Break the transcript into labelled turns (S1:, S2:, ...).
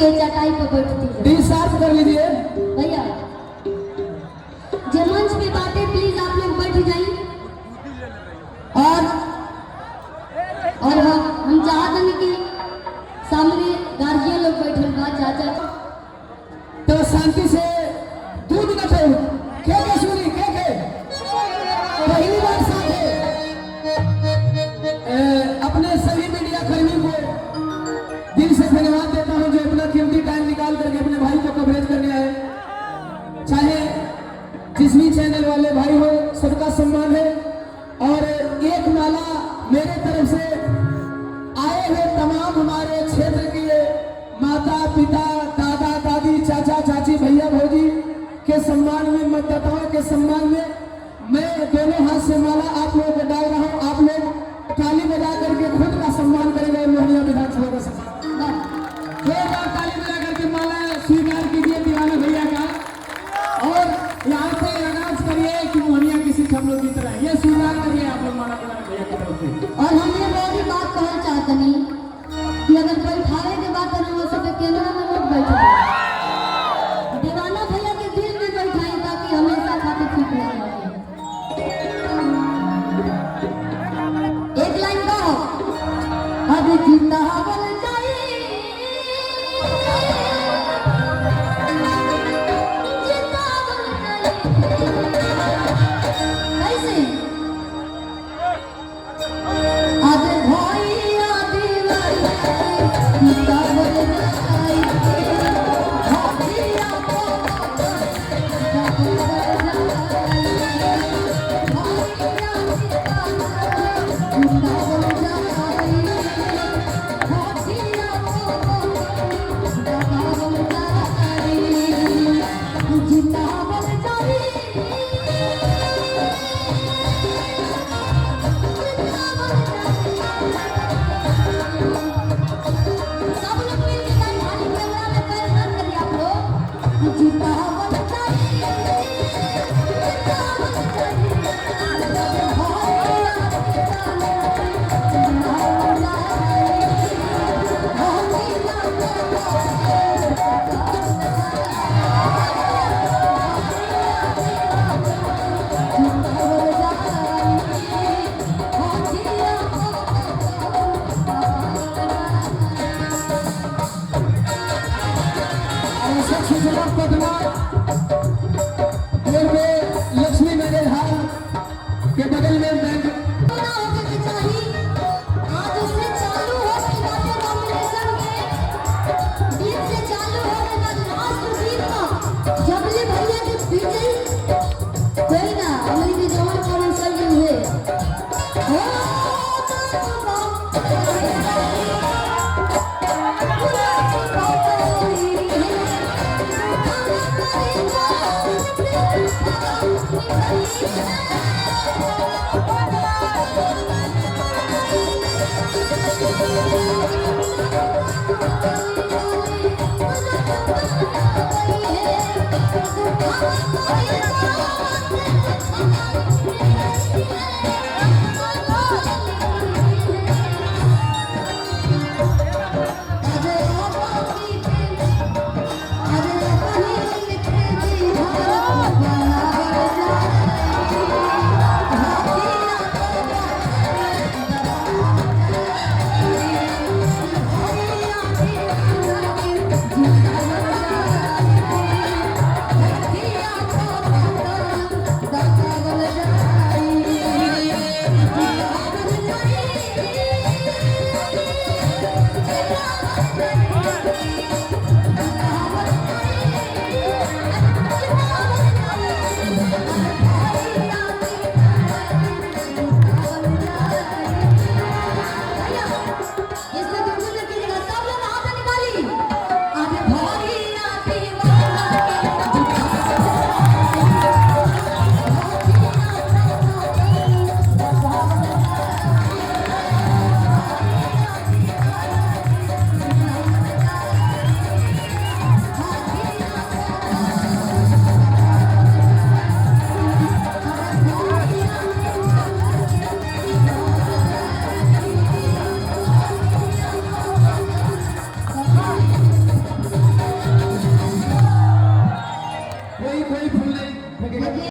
S1: के चटाई पर बैठती है।
S2: डी साफ कर लीजिए
S1: भैया। जो मंच पे बातें प्लीज आप लोग बैठ जाइए। और हम चाहते हैं कि सामने गार्जियन लोग बैठे बा चाचा
S2: तो शांति से दूध न थे के सुनी के पहली बार साथ अपने सभी मीडिया कर्मी को दिल से धन्यवाद देता हूं जो अपना कीमती टाइम निकाल करके अपने भाई को कवरेज करने आए। चाहे जिस भी चैनल वाले भाई हो सबका सम्मान है। और एक माला मेरे तरफ से आए हुए तमाम हमारे क्षेत्र के माता पिता दादा दादी चाचा चाची भैया भौजी के सम्मान में मतदाताओं के सम्मान में मैं दोनों हाथ से माला आप लोगों को डाल रहा हूं। आप लोग ताली बजा करके खुद का सम्मान करेंगे। मोहनिया विधानसभा का सम्मान जोरदार ताली बजा करके माला स्वीकार कीजिए दीवाना भैया का। और यहाँ से आगाज करिए कि मोहनिया किसी हम लोग की तरह ये स्वीकार करिए आप लोग माला दीवाना भैया की तरफ से।
S1: और हम ये बड़ी बात कहना चाहते नहीं कि अगर बैठावे के बात करें वो सब केंद्र में लोग बैठे दीवाना भैया के दिल में बैठाएं ताकि हमेशा खाते ठीक रहे। एक लाइन गाओ अब जिंदा बन जाए जिंदा बन जाए कैसे आज भाई आदि जिंदा बन जाए भातिया
S2: लक्ष्मी मैरिज हॉल के बगल में बैंक कोई फूल नहीं फेंकेगा।